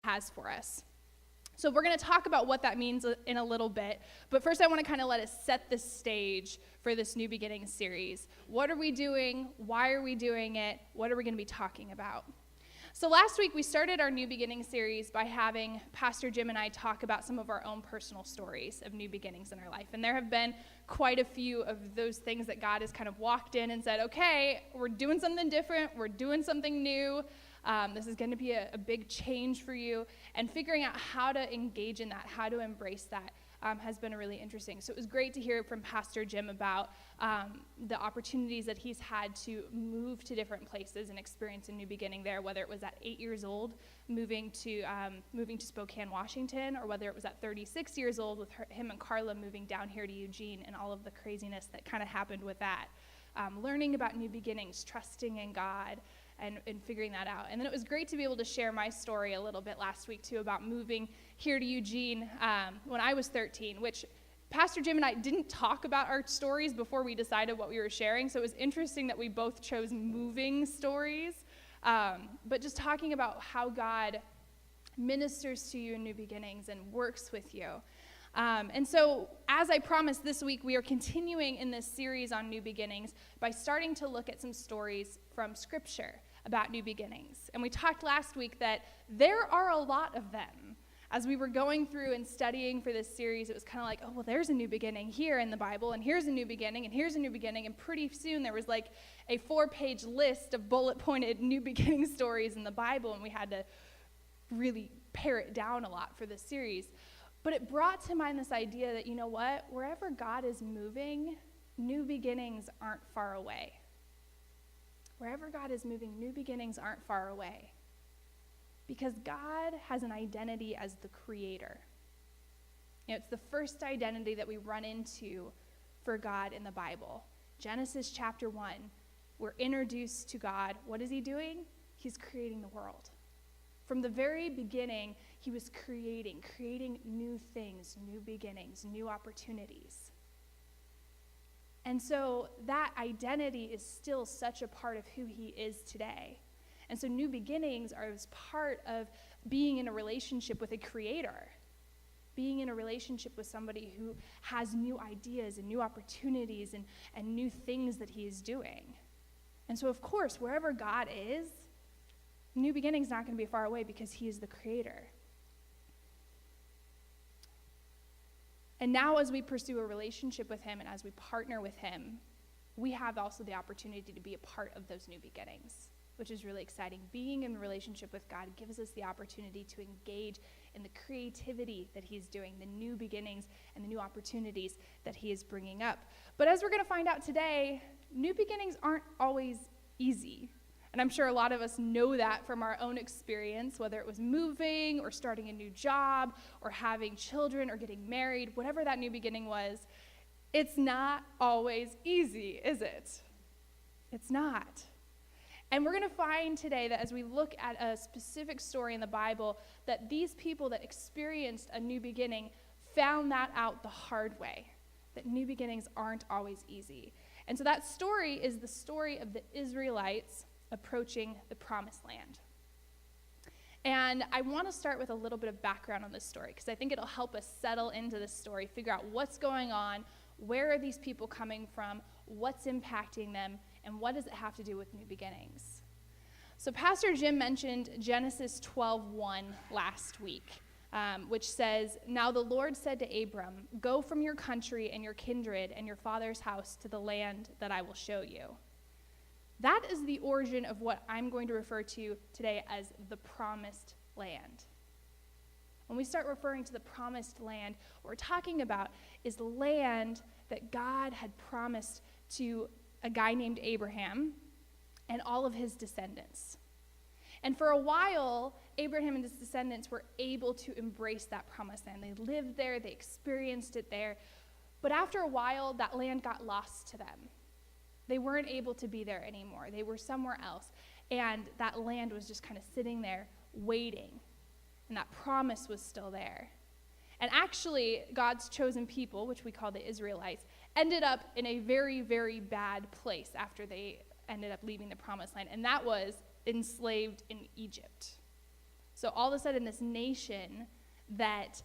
has for us. So we're going to talk about what that means in a little bit, but first I want to kind of let us set the stage for this New Beginnings series. What are we doing? Why are we doing it? What are we going to be talking about? So last week we started our New Beginnings series by having Pastor Jim and I talk about some of our own personal stories of new beginnings in our life. And there have been quite a few of those things that God has kind of walked in and said, okay, we're doing something different, we're doing something new. This is going to be a big change for you, and figuring out how to engage in that, how to embrace that, has been really interesting. So it was great to hear from Pastor Jim about the opportunities that he's had to move to different places and experience a new beginning there, whether it was at 8 years old, moving to Spokane, Washington, or whether it was at 36 years old with him and Carla moving down here to Eugene, and all of the craziness that kind of happened with that. Learning about new beginnings, trusting in God, and figuring that out. And then it was great to be able to share my story a little bit last week, too, about moving here to Eugene when I was 13, which Pastor Jim and I didn't talk about our stories before we decided what we were sharing, so it was interesting that we both chose moving stories, but just talking about how God ministers to you in new beginnings and works with you. And so, as I promised this week, we are continuing in this series on new beginnings by starting to look at some stories from Scripture about new beginnings. And we talked last week that there are a lot of them. As we were going through and studying for this series, it was kind of like, oh, well, there's a new beginning here in the Bible, and here's a new beginning, and here's a new beginning, and pretty soon there was like a 4-page list of bullet-pointed new beginning stories in the Bible, and we had to really pare it down a lot for this series. But it brought to mind this idea that, you know what, wherever God is moving, new beginnings aren't far away. Wherever God is moving, new beginnings aren't far away. Because God has an identity as the creator. You know, it's the first identity that we run into for God in the Bible. Genesis chapter 1, we're introduced to God. What is he doing? He's creating the world. From the very beginning, he was creating new things, new beginnings, new opportunities. And so that identity is still such a part of who he is today. And so new beginnings are as part of being in a relationship with a creator, being in a relationship with somebody who has new ideas and new opportunities and new things that he is doing. And so, of course, wherever God is, new beginnings not going to be far away because he is the creator. And now as we pursue a relationship with him and as we partner with him, we have also the opportunity to be a part of those new beginnings, which is really exciting. Being in a relationship with God gives us the opportunity to engage in the creativity that he's doing, the new beginnings and the new opportunities that he is bringing up. But as we're going to find out today, new beginnings aren't always easy. And I'm sure a lot of us know that from our own experience, whether it was moving or starting a new job or having children or getting married, whatever that new beginning was, it's not always easy, is it? It's not. And we're going to find today that as we look at a specific story in the Bible, that these people that experienced a new beginning found that out the hard way, that new beginnings aren't always easy. And so that story is the story of the Israelites approaching the promised land. And I want to start with a little bit of background on this story because I think it'll help us settle into this story, figure out what's going on, where are these people coming from, what's impacting them, and what does it have to do with new beginnings. So Pastor Jim mentioned Genesis 12:1 last week, which says, "Now the Lord said to Abram, 'Go from your country and your kindred and your father's house to the land that I will show you.'" That is the origin of what I'm going to refer to today as the promised land. When we start referring to the promised land, what we're talking about is the land that God had promised to a guy named Abraham and all of his descendants. And for a while, Abraham and his descendants were able to embrace that promised land. They lived there, they experienced it there. But after a while, that land got lost to them. They weren't able to be there anymore. They were somewhere else. And that land was just kind of sitting there waiting. And that promise was still there. And actually, God's chosen people, which we call the Israelites, ended up in a very, very bad place after they ended up leaving the promised land. And that was enslaved in Egypt. So all of a sudden, this nation that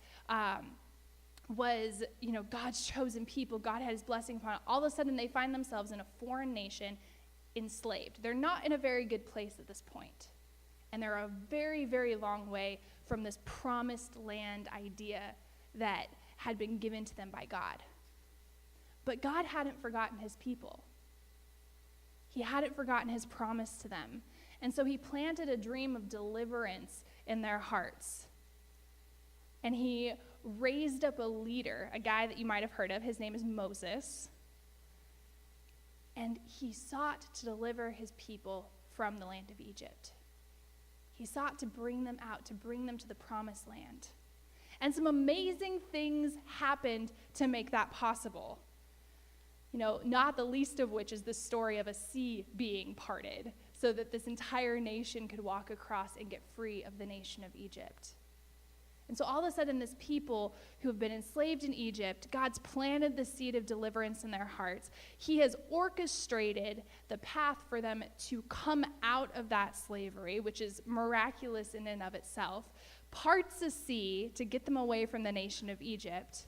was, God's chosen people, God had his blessing upon it, all of a sudden they find themselves in a foreign nation enslaved. They're not in a very good place at this point. And they're a very, very long way from this promised land idea that had been given to them by God. But God hadn't forgotten his people. He hadn't forgotten his promise to them. And so he planted a dream of deliverance in their hearts. And he raised up a leader, a guy that you might have heard of. His name is Moses. And he sought to deliver his people from the land of Egypt. He sought to bring them out, to bring them to the promised land. And some amazing things happened to make that possible. Not the least of which is the story of a sea being parted so that this entire nation could walk across and get free of the nation of Egypt. And so all of a sudden, this people who have been enslaved in Egypt, God's planted the seed of deliverance in their hearts. He has orchestrated the path for them to come out of that slavery, which is miraculous in and of itself, parts a sea to get them away from the nation of Egypt.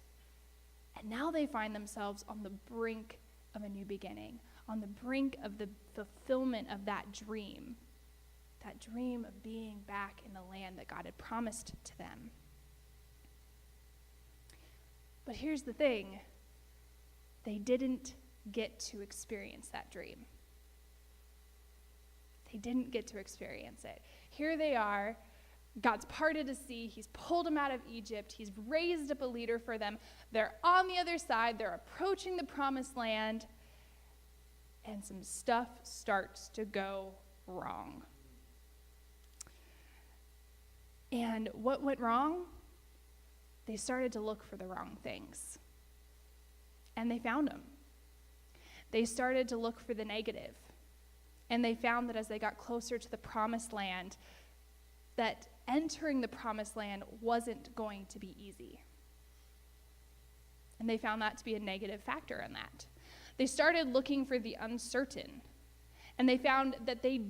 And now they find themselves on the brink of a new beginning, on the brink of the fulfillment of that dream of being back in the land that God had promised to them. But here's the thing, they didn't get to experience that dream. They didn't get to experience it. Here they are, God's parted a sea, he's pulled them out of Egypt, he's raised up a leader for them, they're on the other side, they're approaching the promised land, and some stuff starts to go wrong. And what went wrong? They started to look for the wrong things. And they found them. They started to look for the negative. And they found that as they got closer to the promised land, that entering the promised land wasn't going to be easy. And they found that to be a negative factor in that. They started looking for the uncertain. And they found that they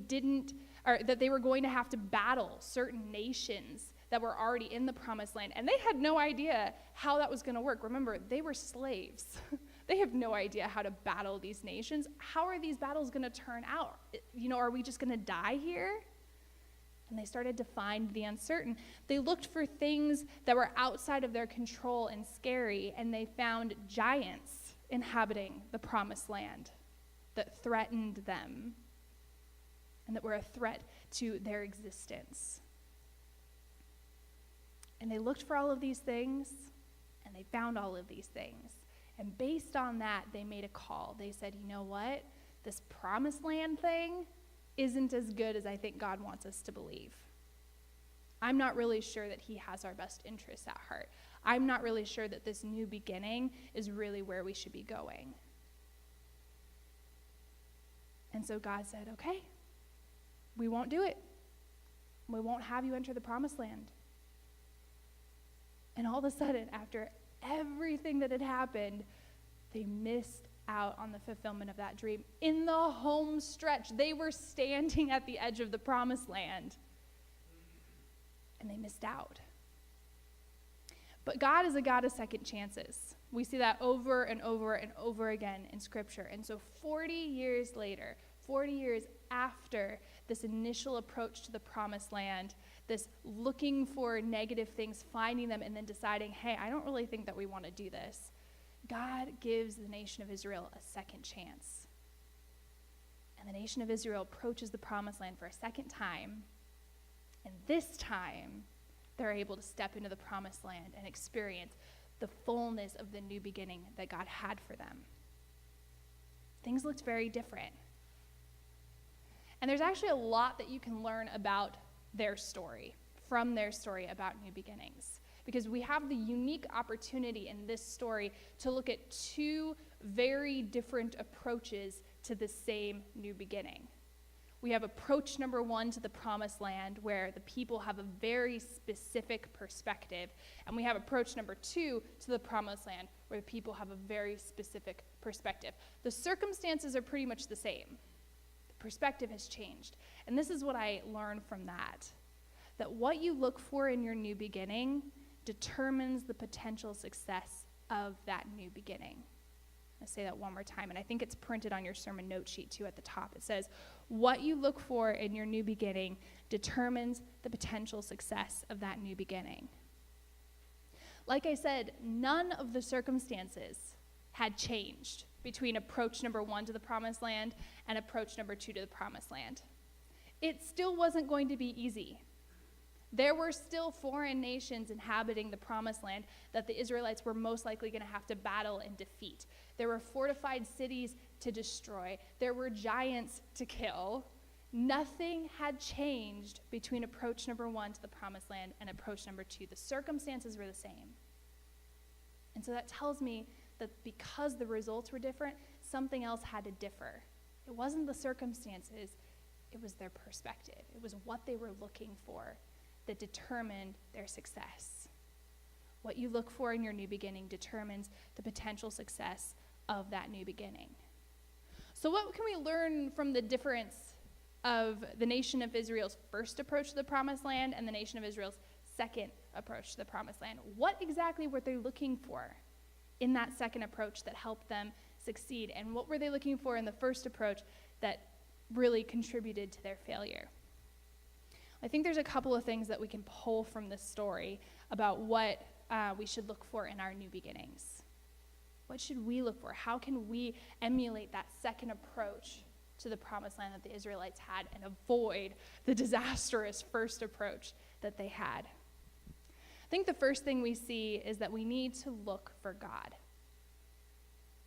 were going to have to battle certain nations that were already in the promised land. And they had no idea how that was going to work. Remember, they were slaves. They have no idea how to battle these nations. How are these battles going to turn out? Are we just going to die here? And they started to find the uncertain. They looked for things that were outside of their control and scary, and they found giants inhabiting the promised land that threatened them and that were a threat to their existence. And they looked for all of these things, and they found all of these things. And based on that, they made a call. They said, you know what? This promised land thing isn't as good as I think God wants us to believe. I'm not really sure that he has our best interests at heart. I'm not really sure that this new beginning is really where we should be going. And so God said, okay, we won't do it. We won't have you enter the promised land. And all of a sudden, after everything that had happened, they missed out on the fulfillment of that dream. In the home stretch, they were standing at the edge of the promised land, and they missed out. But God is a God of second chances. We see that over and over and over again in Scripture. And so 40 years later, 40 years after this initial approach to the promised land, this looking for negative things, finding them, and then deciding, hey, I don't really think that we want to do this, God gives the nation of Israel a second chance. And the nation of Israel approaches the promised land for a second time. And this time, they're able to step into the promised land and experience the fullness of the new beginning that God had for them. Things looked very different. And there's actually a lot that you can learn about their story, from their story about new beginnings. Because we have the unique opportunity in this story to look at two very different approaches to the same new beginning. We have approach number one to the promised land, where the people have a very specific perspective. And we have approach number two to the promised land, where the people have a very specific perspective. The circumstances are pretty much the same. The perspective has changed. And this is what I learned from that. that what you look for in your new beginning determines the potential success of that new beginning. I'll say that one more time, and I think it's printed on your sermon note sheet too at the top. It says, what you look for in your new beginning determines the potential success of that new beginning. Like I said, none of the circumstances had changed between approach number 1 to the promised land and approach number 2 to the promised land. It still wasn't going to be easy. There were still foreign nations inhabiting the promised land that the Israelites were most likely going to have to battle and defeat. There were fortified cities to destroy. There were giants to kill. Nothing had changed between approach number 1 to the promised land and approach number 2. The circumstances were the same. And so that tells me that because the results were different, something else had to differ. It wasn't the circumstances, it was their perspective. It was what they were looking for that determined their success. What you look for in your new beginning determines the potential success of that new beginning. So what can we learn from the difference of the nation of Israel's first approach to the promised land and the nation of Israel's second approach to the promised land? What exactly were they looking for in that second approach that helped them succeed? And what were they looking for in the first approach that really contributed to their failure? I think there's a couple of things that we can pull from this story about what we should look for in our new beginnings. What should we look for? How can we emulate that second approach to the promised land that the Israelites had and avoid the disastrous first approach that they had? I think the first thing we see is that we need to look for God.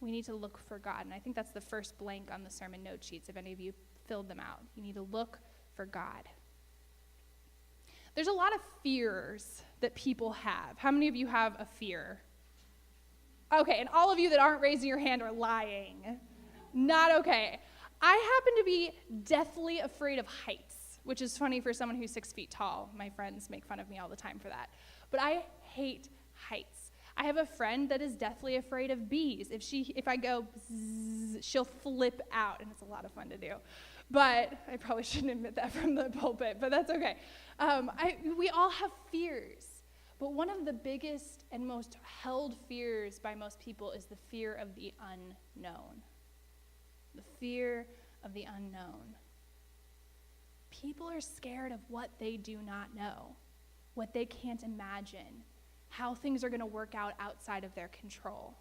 We need to look for God. And I think that's the first blank on the sermon note sheets, if any of you filled them out. You need to look for God. There's a lot of fears that people have. How many of you have a fear? Okay, and all of you that aren't raising your hand are lying. Not okay. I happen to be deathly afraid of heights, which is funny for someone who's 6 feet tall. My friends make fun of me all the time for that. But I hate heights. I have a friend that is deathly afraid of bees. If I go bzzz, she'll flip out, and it's a lot of fun to do. But I probably shouldn't admit that from the pulpit, but that's okay. We all have fears. But one of the biggest and most held fears by most people is the fear of the unknown. The fear of the unknown. People are scared of what they do not know, what they can't imagine, how things are going to work out outside of their control.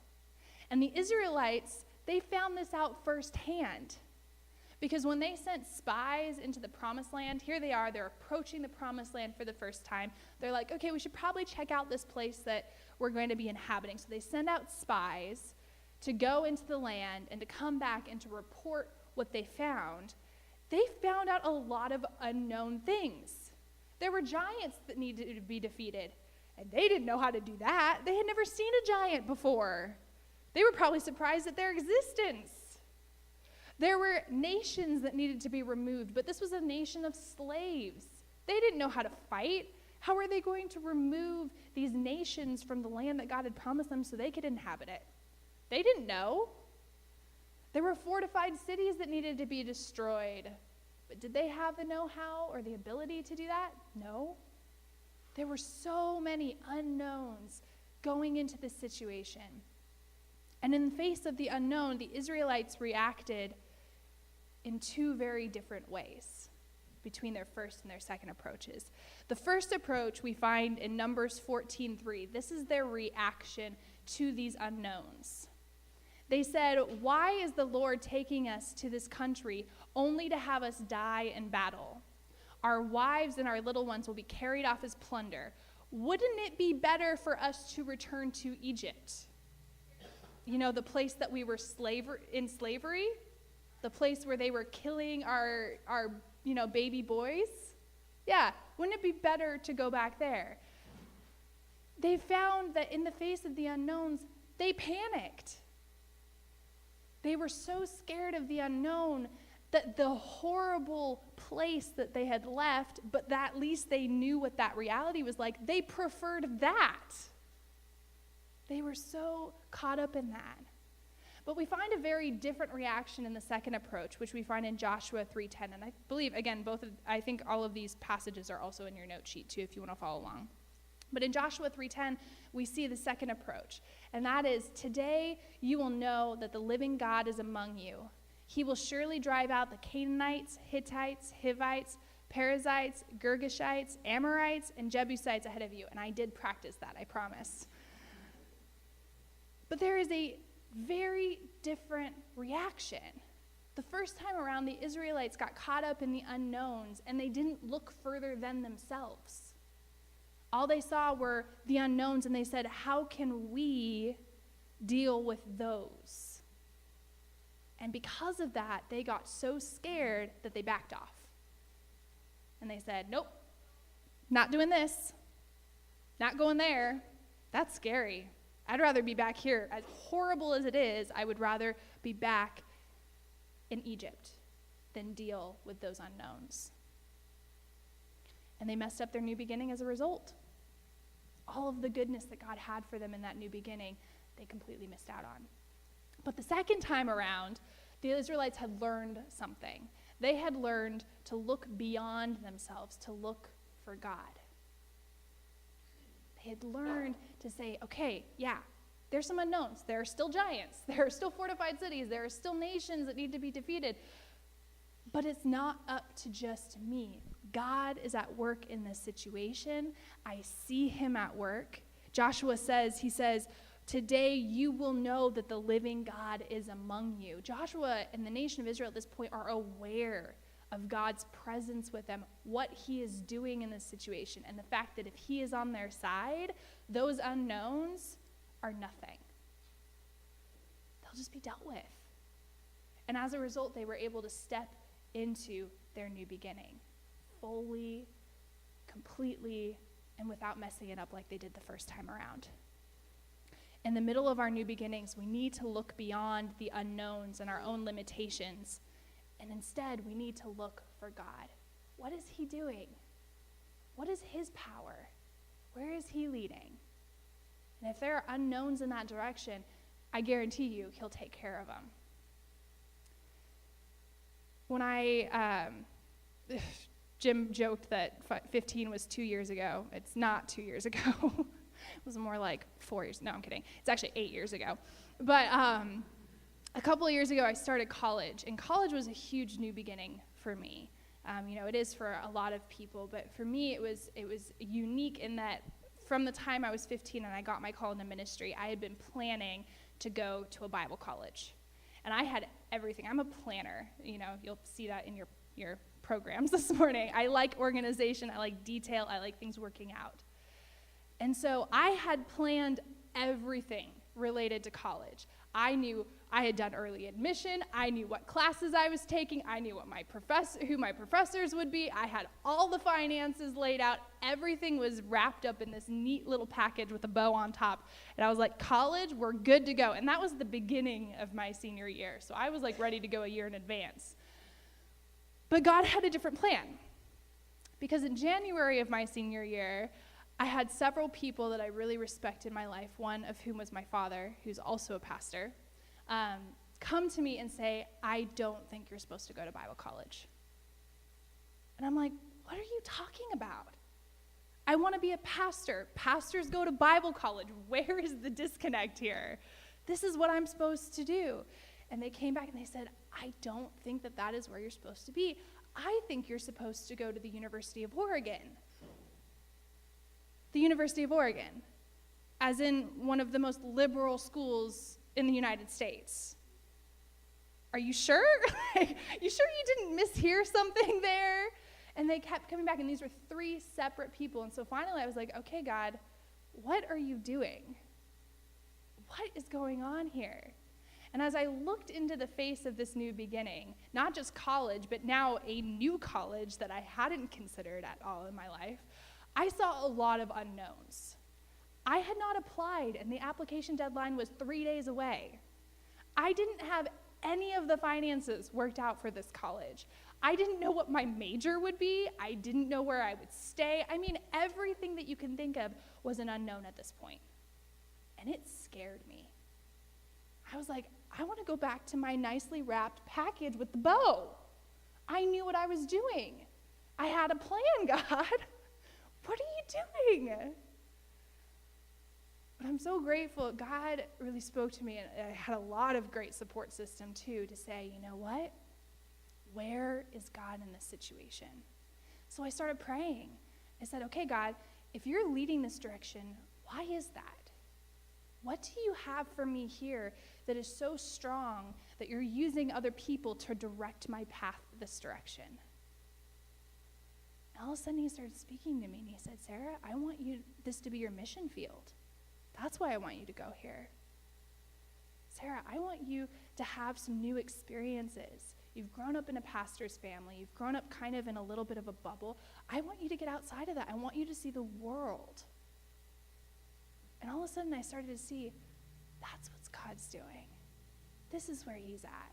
And the Israelites, they found this out firsthand. Because when they sent spies into the promised land, here they are, they're approaching the promised land for the first time. They're like, okay, we should probably check out this place that we're going to be inhabiting. So they send out spies to go into the land and to come back and to report what they found. They found out a lot of unknown things. There were giants that needed to be defeated, and they didn't know how to do that. They had never seen a giant before. They were probably surprised at their existence. There were nations that needed to be removed, but this was a nation of slaves. They didn't know how to fight. How were they going to remove these nations from the land that God had promised them so they could inhabit it? They didn't know. There were fortified cities that needed to be destroyed. But did they have the know-how or the ability to do that? No. There were so many unknowns going into this situation. And in the face of the unknown, the Israelites reacted in two very different ways between their first and their second approaches. The first approach we find in Numbers 14:3. This is their reaction to these unknowns. They said, "Why is the Lord taking us to this country only to have us die in battle? Our wives and our little ones will be carried off as plunder. Wouldn't it be better for us to return to Egypt?" You know, the place that we were in slavery, the place where they were killing our baby boys. Yeah, wouldn't it be better to go back there? They found that in the face of the unknowns, they panicked. They were so scared of the unknown that the horrible place that they had left, but that at least they knew what that reality was like, they preferred that. They were so caught up in that. But we find a very different reaction in the second approach, which we find in Joshua 3:10. And I believe, again, I think all of these passages are also in your note sheet too, if you want to follow along. But in Joshua 3:10, we see the second approach. And that is, today you will know that the living God is among you. He will surely drive out the Canaanites, Hittites, Hivites, Perizzites, Girgashites, Amorites, and Jebusites ahead of you. And I did practice that, I promise. But there is a very different reaction. The first time around, the Israelites got caught up in the unknowns, and they didn't look further than themselves. All they saw were the unknowns, and they said, how can we deal with those? And because of that, they got so scared that they backed off. And they said, nope, not doing this, not going there. That's scary. I'd rather be back here. As horrible as it is, I would rather be back in Egypt than deal with those unknowns. And they messed up their new beginning as a result. All of the goodness that God had for them in that new beginning, they completely missed out on. But the second time around, the Israelites had learned something. They had learned to look beyond themselves, to look for God. They had learned to say, okay, yeah, there's some unknowns. There are still giants. There are still fortified cities. There are still nations that need to be defeated. But it's not up to just me. God is at work in this situation. I see him at work. Joshua says, today you will know that the living God is among you. Joshua and the nation of Israel at this point are aware of God's presence with them, what he is doing in this situation, and the fact that if he is on their side, those unknowns are nothing. They'll just be dealt with. And as a result, they were able to step into their new beginning fully, completely, and without messing it up like they did the first time around. In the middle of our new beginnings, we need to look beyond the unknowns and our own limitations. And instead, we need to look for God. What is he doing? What is his power? Where is he leading? And if there are unknowns in that direction, I guarantee you he'll take care of them. When Jim joked that 15 was 2 years ago. It's not 2 years ago. It was more like 4 years. No, I'm kidding. It's actually 8 years ago. But a couple of years ago, I started college, and college was a huge new beginning for me. It is for a lot of people, but for me, it was unique in that from the time I was 15 and I got my call into ministry, I had been planning to go to a Bible college. And I had everything. I'm a planner. You'll see that in your programs this morning. I like organization. I like detail. I like things working out. And so I had planned everything related to college. I knew I had done early admission. I knew what classes I was taking. I knew what who my professors would be. I had all the finances laid out. Everything was wrapped up in this neat little package with a bow on top. And I was like, college, we're good to go. And that was the beginning of my senior year. So I was like ready to go a year in advance. But God had a different plan. Because in January of my senior year, I had several people that I really respect in my life, one of whom was my father, who's also a pastor, come to me and say, I don't think you're supposed to go to Bible college. And I'm like, what are you talking about? I want to be a pastor. Pastors go to Bible college. Where is the disconnect here? This is what I'm supposed to do. And they came back and they said, I don't think that is where you're supposed to be. I think you're supposed to go to the University of Oregon. The University of Oregon, as in one of the most liberal schools in the United States. Are you sure? You sure you didn't mishear something there? And they kept coming back, and these were 3 separate people. And so finally I was like, okay, God, what are you doing? What is going on here? And as I looked into the face of this new beginning, not just college, but now a new college that I hadn't considered at all in my life, I saw a lot of unknowns. I had not applied, and the application deadline was 3 days away. I didn't have any of the finances worked out for this college. I didn't know what my major would be. I didn't know where I would stay. I mean, everything that you can think of was an unknown at this point. And it scared me. I was like, I want to go back to my nicely wrapped package with the bow. I knew what I was doing. I had a plan, God. What are you doing? But I'm so grateful. God really spoke to me, and I had a lot of great support system, too, to say, you know what? Where is God in this situation? So I started praying. I said, okay, God, if you're leading this direction, why is that? What do you have for me here that is so strong that you're using other people to direct my path this direction? And all of a sudden he started speaking to me, and he said, Sarah, I want this to be your mission field. That's why I want you to go here. Sarah, I want you to have some new experiences. You've grown up in a pastor's family. You've grown up kind of in a little bit of a bubble. I want you to get outside of that. I want you to see the world. And all of a sudden I started to see, that's what God's doing. This is where he's at.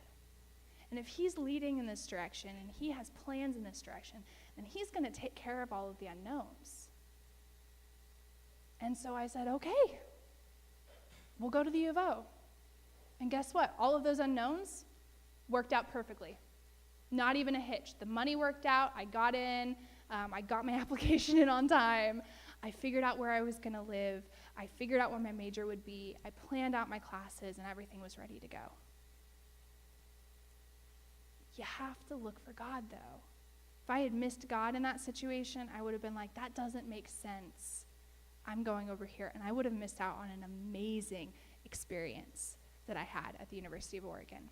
And if he's leading in this direction and he has plans in this direction, then he's going to take care of all of the unknowns. And so I said, okay, we'll go to the U of O. And guess what? All of those unknowns worked out perfectly. Not even a hitch. The money worked out. I got in. I got my application in on time. I figured out where I was going to live. I figured out what my major would be. I planned out my classes, and everything was ready to go. You have to look for God, though. If I had missed God in that situation, I would have been like, that doesn't make sense. I'm going over here. And I would have missed out on an amazing experience that I had at the University of Oregon.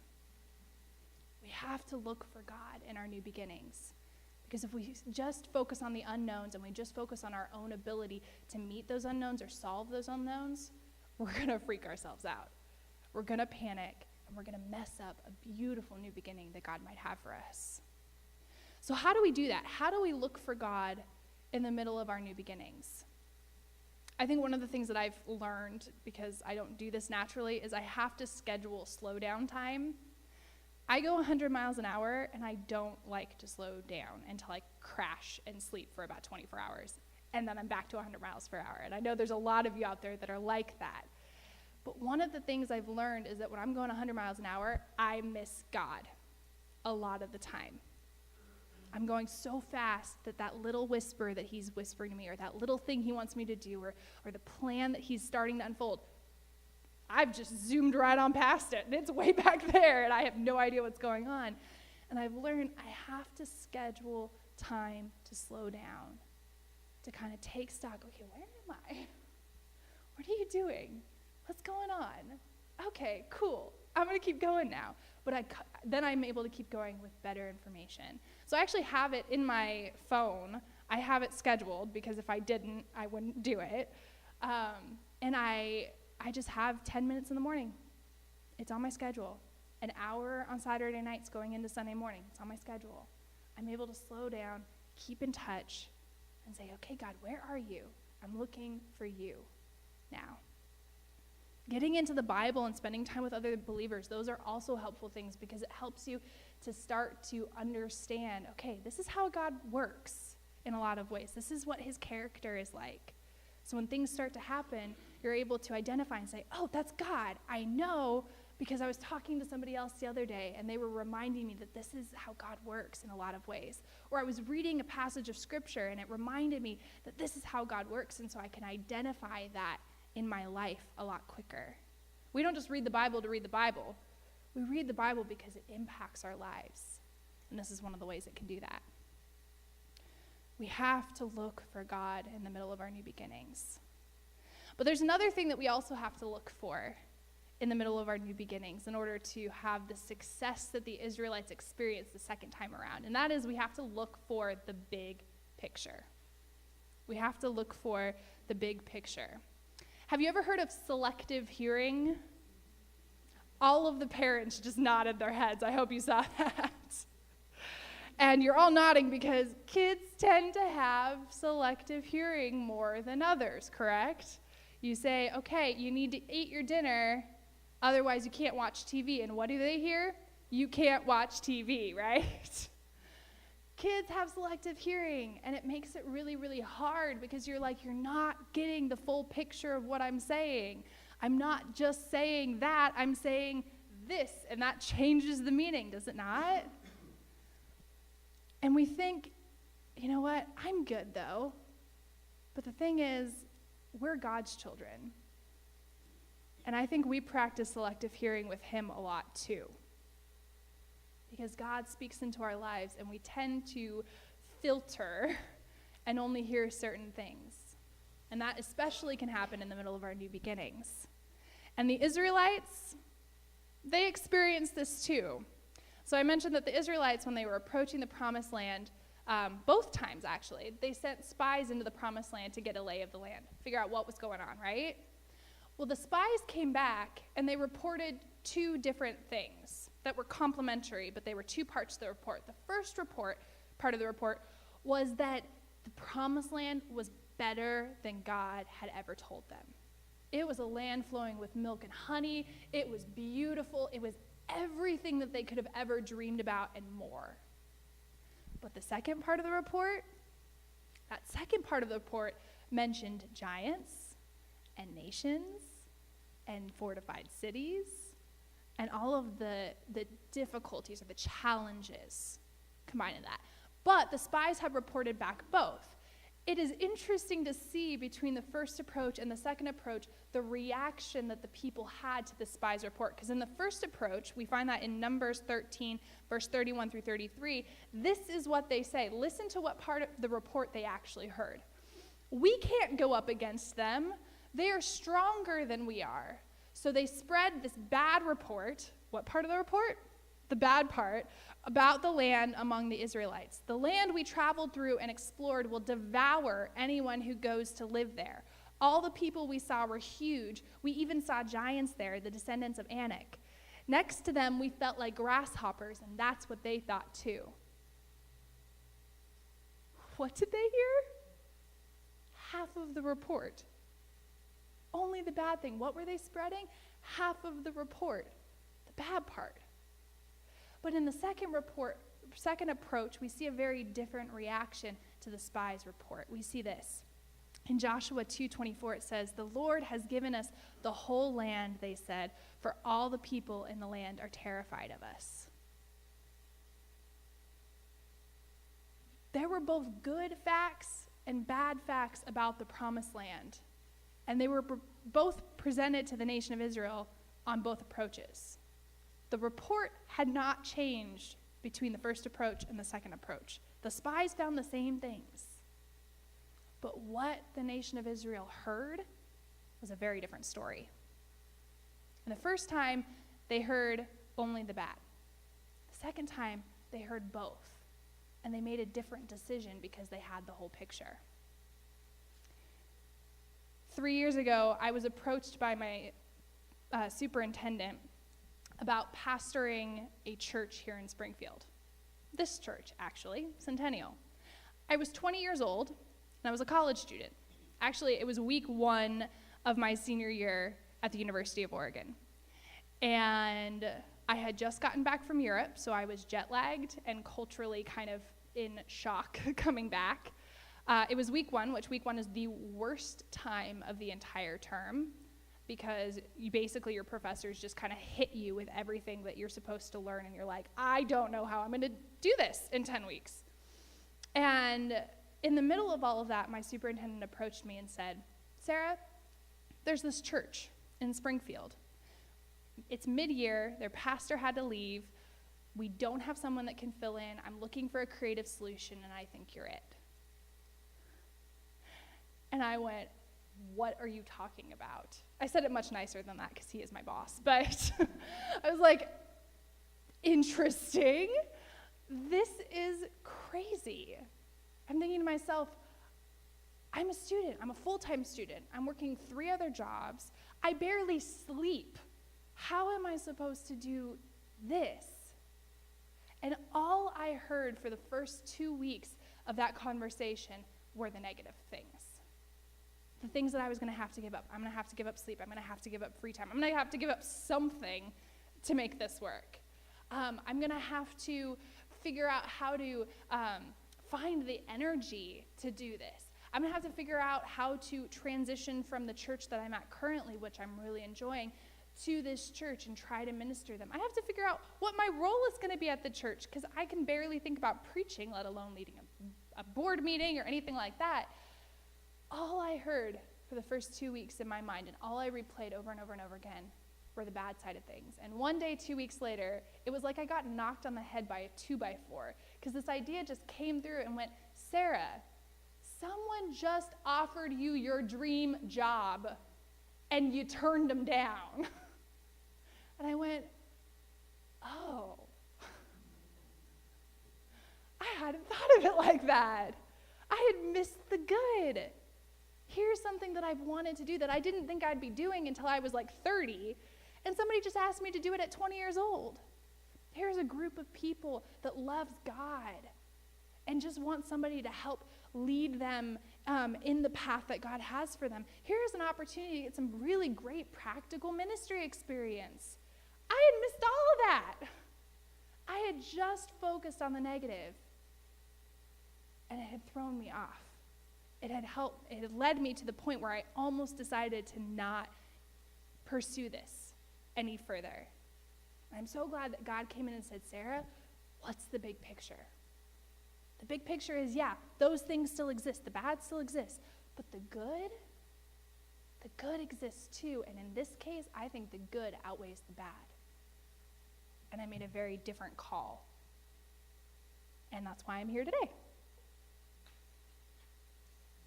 We have to look for God in our new beginnings. Because if we just focus on the unknowns and we just focus on our own ability to meet those unknowns or solve those unknowns, we're going to freak ourselves out. We're going to panic, and we're going to mess up a beautiful new beginning that God might have for us. So how do we do that? How do we look for God in the middle of our new beginnings? I think one of the things that I've learned, because I don't do this naturally, is I have to schedule slow down time. I go 100 miles an hour, and I don't like to slow down until I crash and sleep for about 24 hours. And then I'm back to 100 miles per hour. And I know there's a lot of you out there that are like that. But one of the things I've learned is that when I'm going 100 miles an hour, I miss God a lot of the time. I'm going so fast that little whisper that he's whispering to me, or that little thing he wants me to do, or the plan that he's starting to unfold, I've just zoomed right on past it, and it's way back there, and I have no idea what's going on. And I've learned I have to schedule time to slow down, to kind of take stock. Okay, where am I? What are you doing? What's going on? Okay, cool. I'm going to keep going now. But then I'm able to keep going with better information. So I actually have it in my phone. I have it scheduled, because if I didn't, I wouldn't do it. And I just have 10 minutes in the morning. It's on my schedule. An hour on Saturday nights going into Sunday morning. It's on my schedule. I'm able to slow down, keep in touch, and say, okay, God, where are you? I'm looking for you now. Getting into the Bible and spending time with other believers, those are also helpful things, because it helps you to start to understand, okay, this is how God works in a lot of ways. This is what his character is like. So when things start to happen, you're able to identify and say, oh, that's God. I know, because I was talking to somebody else the other day, and they were reminding me that this is how God works in a lot of ways. Or I was reading a passage of Scripture, and it reminded me that this is how God works, and so I can identify that in my life a lot quicker. We don't just read the Bible to read the Bible. We read the Bible because it impacts our lives. And this is one of the ways it can do that. We have to look for God in the middle of our new beginnings. But there's another thing that we also have to look for in the middle of our new beginnings in order to have the success that the Israelites experienced the second time around. And that is, we have to look for the big picture. We have to look for the big picture. Have you ever heard of selective hearing? All of the parents just nodded their heads. I hope you saw that. And you're all nodding because kids tend to have selective hearing more than others, correct? You say, okay, you need to eat your dinner, otherwise you can't watch TV. And what do they hear? You can't watch TV, right? Kids have selective hearing, and it makes it really, really hard, because you're like, you're not getting the full picture of what I'm saying. I'm not just saying that, I'm saying this, and that changes the meaning, does it not? And we think, you know what, I'm good though. But the thing is, we're God's children. And I think we practice selective hearing with him a lot too. Because God speaks into our lives and we tend to filter and only hear certain things. And that especially can happen in the middle of our new beginnings. And the Israelites, they experienced this too. So I mentioned that the Israelites, when they were approaching the promised land, both times actually, they sent spies into the promised land to get a lay of the land, figure out what was going on, right? Well, the spies came back and they reported two different things that were complementary, but they were two parts of the report. The first part of the report, was that the promised land was better than God had ever told them. It was a land flowing with milk and honey. It was beautiful. It was everything that they could have ever dreamed about and more. But the second part of the report, that second part of the report mentioned giants and nations and fortified cities and all of the difficulties or the challenges combined in that. But the spies have reported back both. It is interesting to see between the first approach and the second approach the reaction that the people had to the spies' report. Because in the first approach, we find that in Numbers 13, verse 31 through 33, this is what they say. Listen to what part of the report they actually heard. We can't go up against them. They are stronger than we are. So they spread this bad report. What part of the report? The bad part, about the land among the Israelites. The land we traveled through and explored will devour anyone who goes to live there. All the people we saw were huge. We even saw giants there, the descendants of Anak. Next to them, we felt like grasshoppers, and that's what they thought too. What did they hear? Half of the report. Only the bad thing. What were they spreading? Half of the report, the bad part. But in the second approach, we see a very different reaction to the spies' report. We see this. In Joshua 2:24, it says, "The Lord has given us the whole land," they said, "for all the people in the land are terrified of us." There were both good facts and bad facts about the promised land. And they were both presented to the nation of Israel on both approaches. The report had not changed between the first approach and the second approach. The spies found the same things. But what the nation of Israel heard was a very different story. And the first time, they heard only the bad. The second time, they heard both. And they made a different decision because they had the whole picture. 3 years ago, I was approached by my superintendent about pastoring a church here in Springfield. This church, actually, Centennial. I was 20 years old, and I was a college student. Actually, it was week 1 of my senior year at the University of Oregon. And I had just gotten back from Europe, so I was jet-lagged and culturally kind of in shock coming back. It was week 1, which week 1 is the worst time of the entire term, because your professors just kind of hit you with everything that you're supposed to learn, and you're like, I don't know how I'm going to do this in 10 weeks. And in the middle of all of that, my superintendent approached me and said, "Sarah, there's this church in Springfield. It's mid-year, their pastor had to leave. We don't have someone that can fill in. I'm looking for a creative solution, and I think you're it." And I went, "What are you talking about?" I said it much nicer than that because he is my boss. But I was like, interesting. This is crazy. I'm thinking to myself, I'm a student. I'm a full-time student. I'm working 3 other jobs. I barely sleep. How am I supposed to do this? And all I heard for the first 2 weeks of that conversation were the negative things. The things that I was going to have to give up. I'm going to have to give up sleep. I'm going to have to give up free time. I'm going to have to give up something to make this work. I'm going to have to figure out how to find the energy to do this. I'm going to have to figure out how to transition from the church that I'm at currently, which I'm really enjoying, to this church and try to minister them. I have to figure out what my role is going to be at the church, because I can barely think about preaching, let alone leading a board meeting or anything like that. All I heard for the first 2 weeks in my mind, and all I replayed over and over and over again, were the bad side of things. And one day, 2 weeks later, it was like I got knocked on the head by a 2x4, because this idea just came through and went, Sarah, someone just offered you your dream job, and you turned them down. And I went, oh, I hadn't thought of it like that. I had missed the good. Here's something that I've wanted to do that I didn't think I'd be doing until I was like 30, and somebody just asked me to do it at 20 years old. Here's a group of people that loves God and just want somebody to help lead them in the path that God has for them. Here's an opportunity to get some really great practical ministry experience. I had missed all of that. I had just focused on the negative, and it had thrown me off. It had led me to the point where I almost decided to not pursue this any further. I'm so glad that God came in and said, Sarah, what's the big picture? The big picture is, yeah, those things still exist. The bad still exists. But the good exists too. And in this case, I think the good outweighs the bad. And I made a very different call. And that's why I'm here today.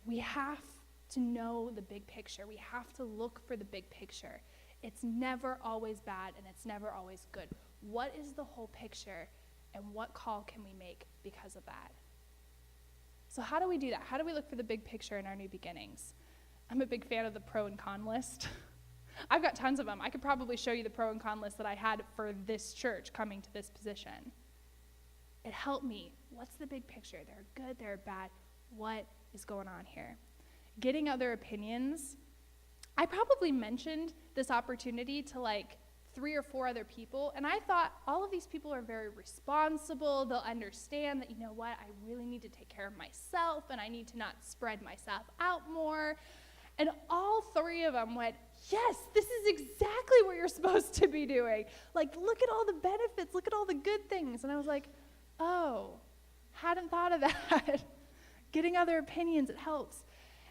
We have to know the big picture. We have to look for the big picture. It's never always bad, and it's never always good. What is the whole picture, and what call can we make because of that? So how do we do that? How do we look for the big picture in our new beginnings? I'm a big fan of the pro and con list. I've got tons of them. I could probably show you the pro and con list that I had for this church coming to this position. It helped me. What's the big picture? They're good, they're bad. What is going on here? Getting other opinions. I probably mentioned this opportunity to like 3 or 4 other people, and I thought all of these people are very responsible. They'll understand that, you know what, I really need to take care of myself, and I need to not spread myself out more. And all 3 of them went, yes, this is exactly what you're supposed to be doing. Like, look at all the benefits, look at all the good things. And I was like, oh, hadn't thought of that. Getting other opinions, it helps.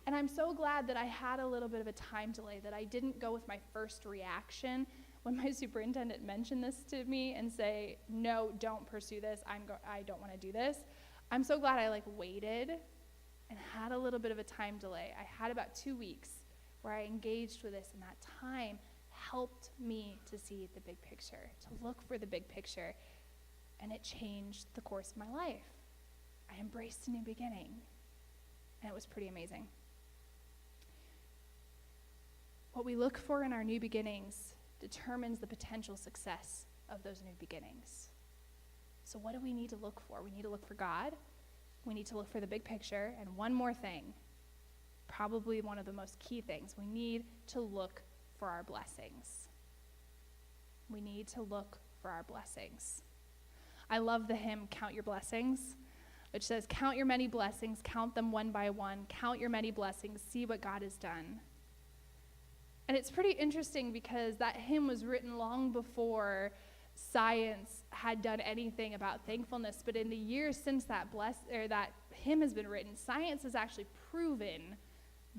And I'm so glad that I had a little bit of a time delay, that I didn't go with my first reaction when my superintendent mentioned this to me and say, no, don't pursue this. I don't want to do this. I'm so glad I waited and had a little bit of a time delay. I had about 2 weeks where I engaged with this, and that time helped me to see the big picture, to look for the big picture, and it changed the course of my life. I embraced a new beginning, and it was pretty amazing. What we look for in our new beginnings determines the potential success of those new beginnings. So what do we need to look for? We need to look for God. We need to look for the big picture. And one more thing, probably one of the most key things, we need to look for our blessings. We need to look for our blessings. I love the hymn, Count Your Blessings, which says, count your many blessings, count them one by one, count your many blessings, see what God has done. And it's pretty interesting because that hymn was written long before science had done anything about thankfulness. But in the years since that hymn has been written, science has actually proven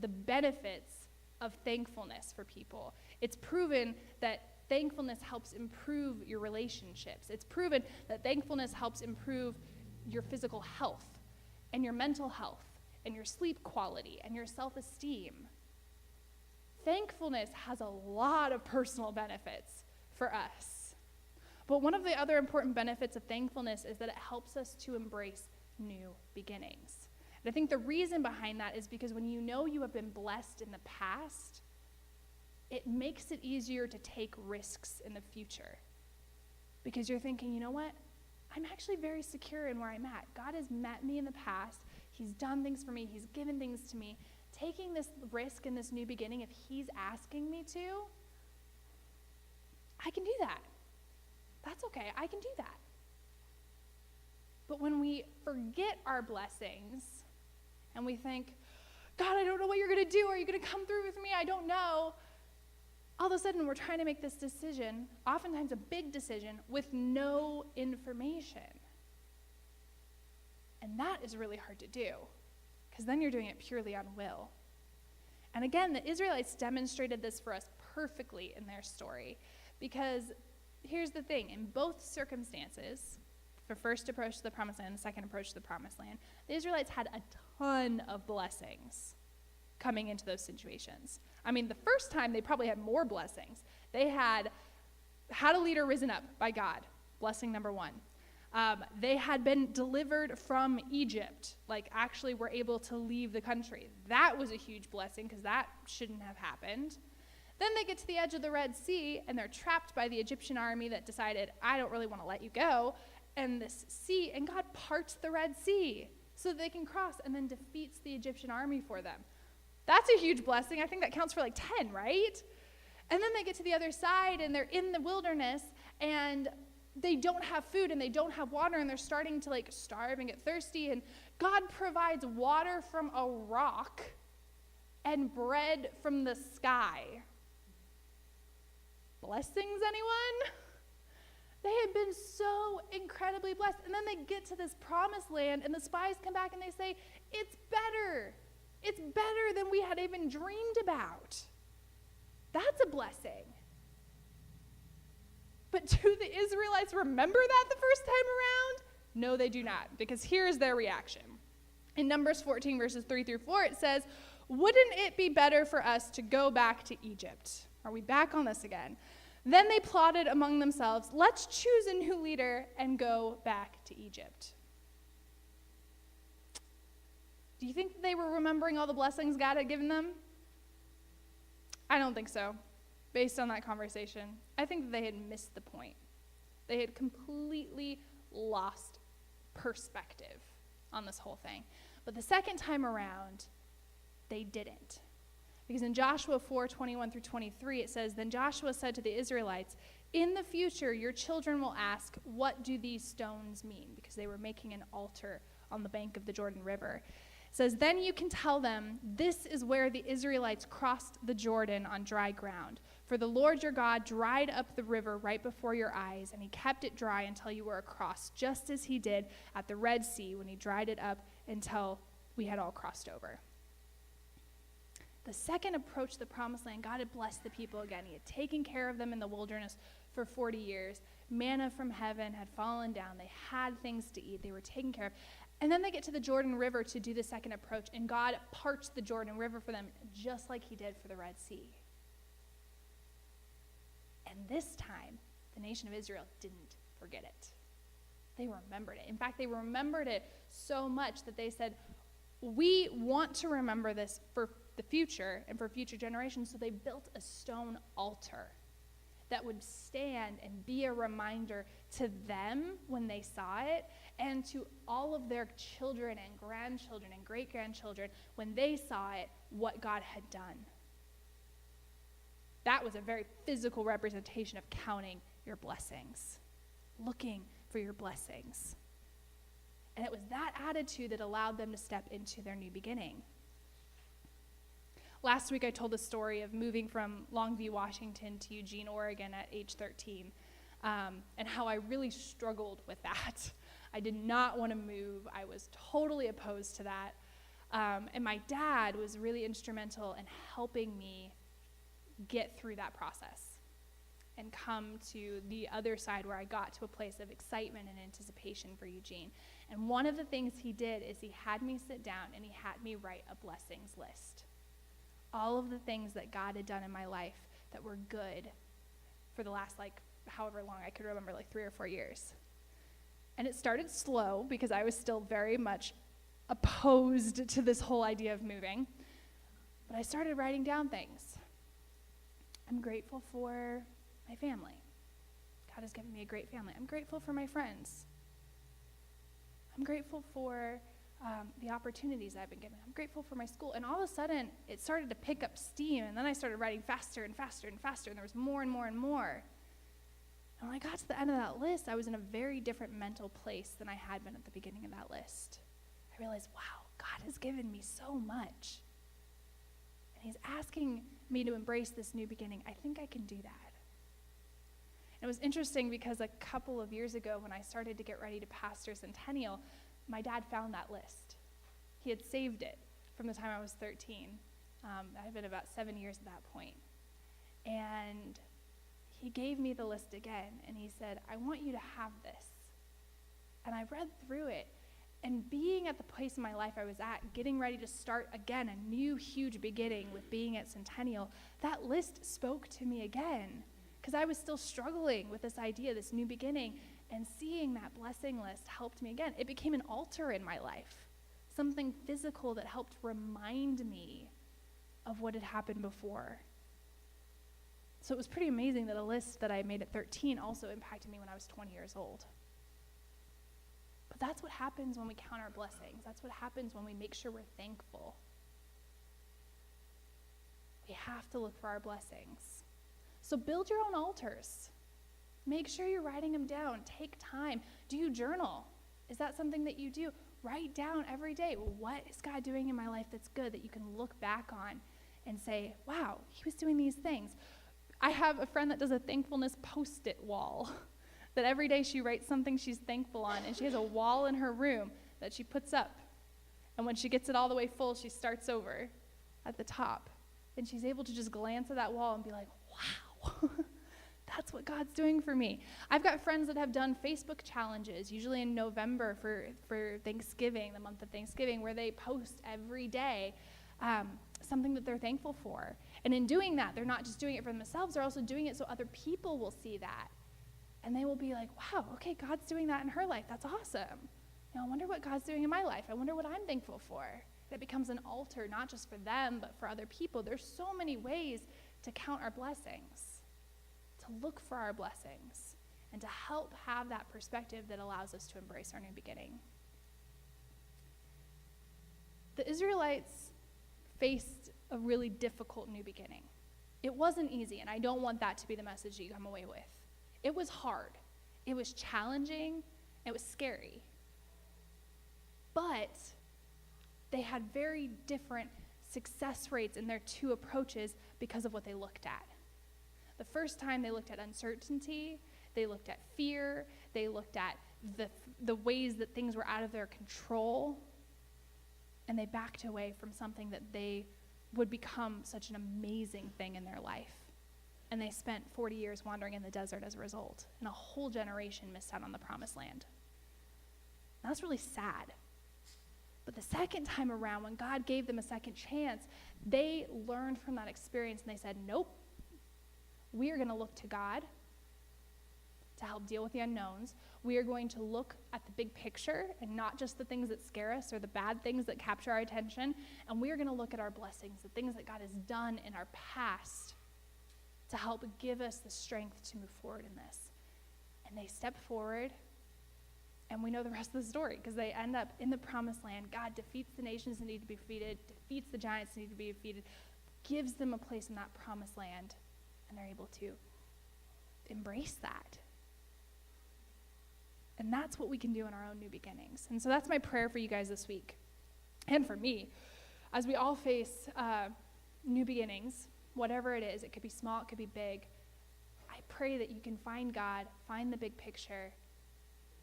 the benefits of thankfulness for people. It's proven that thankfulness helps improve your relationships. It's proven that thankfulness helps improve your physical health and your mental health and your sleep quality and your self-esteem. Thankfulness has a lot of personal benefits for us. But one of the other important benefits of thankfulness is that it helps us to embrace new beginnings. And I think the reason behind that is because when you know you have been blessed in the past, it makes it easier to take risks in the future. Because you're thinking, you know what? I'm actually very secure in where I'm at. God has met me in the past. He's done things for me. He's given things to me. Taking this risk in this new beginning, if he's asking me to, I can do that. That's okay. I can do that. But when we forget our blessings and we think, God, I don't know what you're going to do. Are you going to come through with me? I don't know. All of a sudden, we're trying to make this decision, oftentimes a big decision, with no information. And that is really hard to do, because then you're doing it purely on will. And again, the Israelites demonstrated this for us perfectly in their story, because here's the thing. In both circumstances, the first approach to the promised land and the second approach to the promised land, the Israelites had a ton of blessings coming into those situations. I mean, the first time they probably had more blessings. They had a leader risen up by God, blessing number one. They had been delivered from Egypt, like actually were able to leave the country. That was a huge blessing, because that shouldn't have happened. Then they get to the edge of the Red Sea, and they're trapped by the Egyptian army that decided, I don't really want to let you go. And this sea, and God parts the Red Sea so that they can cross, and then defeats the Egyptian army for them. That's a huge blessing. I think that counts for like 10, right? And then they get to the other side, and they're in the wilderness, and they don't have food, and they don't have water, and they're starting to like starve and get thirsty, and God provides water from a rock and bread from the sky. Blessings, anyone? They had been so incredibly blessed. And then they get to this promised land, and the spies come back and they say, it's better. It's better than we had even dreamed about. That's a blessing. But do the Israelites remember that the first time around? No, they do not, because here is their reaction. In Numbers 14, verses 3 through 4, it says, wouldn't it be better for us to go back to Egypt? Are we back on this again? Then they plotted among themselves, let's choose a new leader and go back to Egypt. Do you think they were remembering all the blessings God had given them? I don't think so, based on that conversation. I think that they had missed the point. They had completely lost perspective on this whole thing. But the second time around, they didn't. Because in Joshua 4:21 through 23, it says, then Joshua said to the Israelites, in the future, your children will ask, what do these stones mean? Because they were making an altar on the bank of the Jordan River. It says, then you can tell them, this is where the Israelites crossed the Jordan on dry ground. For the Lord your God dried up the river right before your eyes, and he kept it dry until you were across, just as he did at the Red Sea when he dried it up until we had all crossed over. The second approach to the promised land, God had blessed the people again. He had taken care of them in the wilderness for 40 years. Manna from heaven had fallen down. They had things to eat. They were taken care of. And then they get to the Jordan River to do the second approach, and God parts the Jordan River for them just like he did for the Red Sea. And this time, the nation of Israel didn't forget it. They remembered it. In fact, they remembered it so much that they said, we want to remember this for the future and for future generations. So they built a stone altar that would stand and be a reminder to them when they saw it, and to all of their children and grandchildren and great-grandchildren when they saw it, what God had done. That was a very physical representation of counting your blessings, looking for your blessings. And it was that attitude that allowed them to step into their new beginning. Last week I told the story of moving from Longview, Washington to Eugene, Oregon at age 13, and how I really struggled with that. I did not want to move. I was totally opposed to that. And my dad was really instrumental in helping me get through that process and come to the other side where I got to a place of excitement and anticipation for Eugene. And one of the things he did is he had me sit down and he had me write a blessings list. All of the things that God had done in my life that were good for the last, however long I could remember, 3 or 4 years. And it started slow because I was still very much opposed to this whole idea of moving. But I started writing down things. I'm grateful for my family. God has given me a great family. I'm grateful for my friends. I'm grateful for the opportunities I've been given. I'm grateful for my school. And all of a sudden, it started to pick up steam, and then I started writing faster and faster and faster, and there was more and more and more. And when I got to the end of that list, I was in a very different mental place than I had been at the beginning of that list. I realized, wow, God has given me so much. And he's asking me to embrace this new beginning. I think I can do that. And it was interesting because a couple of years ago when I started to get ready to pastor Centennial, my dad found that list. He had saved it from the time I was 13. I had been about 7 years at that point. And he gave me the list again, and he said, I want you to have this. And I read through it, and being at the place in my life I was at, getting ready to start again a new huge beginning with being at Centennial, that list spoke to me again, because I was still struggling with this idea, this new beginning, and seeing that blessing list helped me again. It became an altar in my life, something physical that helped remind me of what had happened before. So it was pretty amazing that a list that I made at 13 also impacted me when I was 20 years old. But that's what happens when we count our blessings. That's what happens when we make sure we're thankful. We have to look for our blessings. So build your own altars. Make sure you're writing them down. Take time. Do you journal? Is that something that you do? Write down every day, what is God doing in my life that's good that you can look back on and say, wow, he was doing these things. I have a friend that does a thankfulness post-it wall that every day she writes something she's thankful on, and she has a wall in her room that she puts up. And when she gets it all the way full, she starts over at the top. And she's able to just glance at that wall and be like, wow, that's what God's doing for me. I've got friends that have done Facebook challenges, usually in November for Thanksgiving, the month of Thanksgiving, where they post every day something that they're thankful for. And in doing that, they're not just doing it for themselves, they're also doing it so other people will see that. And they will be like, wow, okay, God's doing that in her life. That's awesome. I wonder what God's doing in my life. I wonder what I'm thankful for. That becomes an altar, not just for them, but for other people. There's so many ways to count our blessings, to look for our blessings, and to help have that perspective that allows us to embrace our new beginning. The Israelites faced a really difficult new beginning. It wasn't easy, and I don't want that to be the message that you come away with. It was hard. It was challenging. It was scary. But they had very different success rates in their two approaches because of what they looked at. The first time they looked at uncertainty, they looked at fear, they looked at the ways that things were out of their control, and they backed away from something that they would become such an amazing thing in their life. And they spent 40 years wandering in the desert as a result, and a whole generation missed out on the promised land. And that's really sad. But the second time around, when God gave them a second chance, they learned from that experience, and they said, nope, we are going to look to God to help deal with the unknowns. We are going to look at the big picture and not just the things that scare us or the bad things that capture our attention. And we are going to look at our blessings, the things that God has done in our past to help give us the strength to move forward in this. And they step forward, and we know the rest of the story because they end up in the promised land. God defeats the nations that need to be defeated, defeats the giants that need to be defeated, gives them a place in that promised land, and they're able to embrace that. And that's what we can do in our own new beginnings. And so that's my prayer for you guys this week, and for me, as we all face new beginnings, whatever it is. It could be small, it could be big. I pray that you can find God, find the big picture,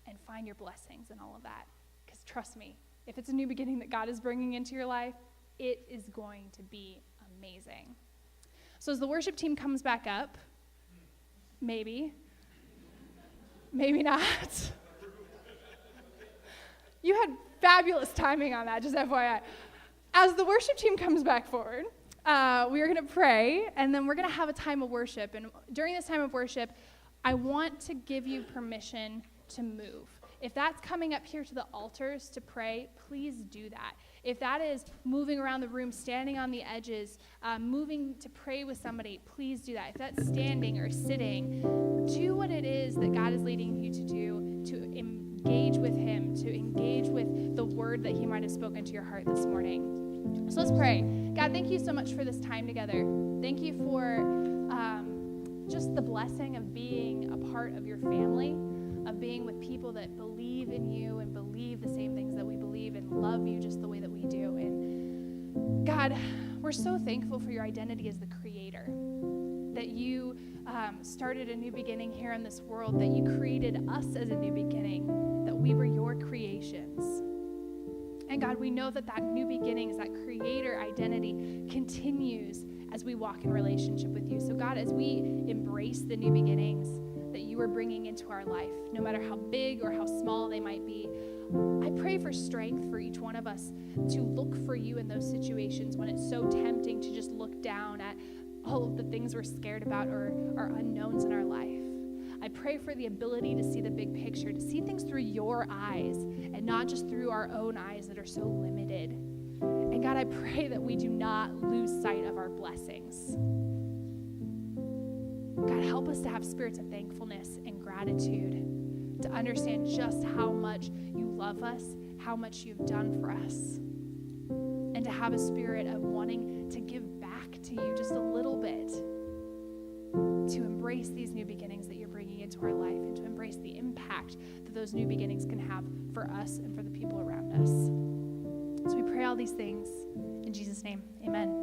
and find your blessings in all of that. Because trust me, if it's a new beginning that God is bringing into your life, it is going to be amazing. So as the worship team comes back up, maybe not. You had fabulous timing on that, just FYI. As the worship team comes back forward, we are going to pray, and then we're going to have a time of worship. And during this time of worship, I want to give you permission to move. If that's coming up here to the altars to pray, please do that. If that is moving around the room, standing on the edges, moving to pray with somebody, please do that. If that's standing or sitting, do what it is that God is leading you to do, to engage with him, to engage with the word that he might have spoken to your heart this morning. So let's pray. God, thank you so much for this time together. Thank you for just the blessing of being a part of your family, of being with people that believe in you and believe the same things that we believe and love you just the way that we do. And God, We're so thankful for your identity as the creator, that you started a new beginning here in this world, that you created us as a new beginning, that we were your creations. And God, we know that that new beginnings, that creator identity continues as we walk in relationship with you. So God, as we embrace the new beginnings that you are bringing into our life, no matter how big or how small they might be, I pray for strength for each one of us to look for you in those situations when it's so tempting to just look down at all of the things we're scared about or our unknowns in our life. I pray for the ability to see the big picture, to see things through your eyes and not just through our own eyes that are so limited. And God, I pray that we do not lose sight of our blessings. God, help us to have spirits of thankfulness and gratitude, to understand just how much you love us, how much you've done for us, and to have a spirit of wanting to give back to you just a little bit, to embrace these new beginnings that you're bringing into our life, and to embrace the impact that those new beginnings can have for us and for the people around us. So we pray all these things in Jesus' name. Amen.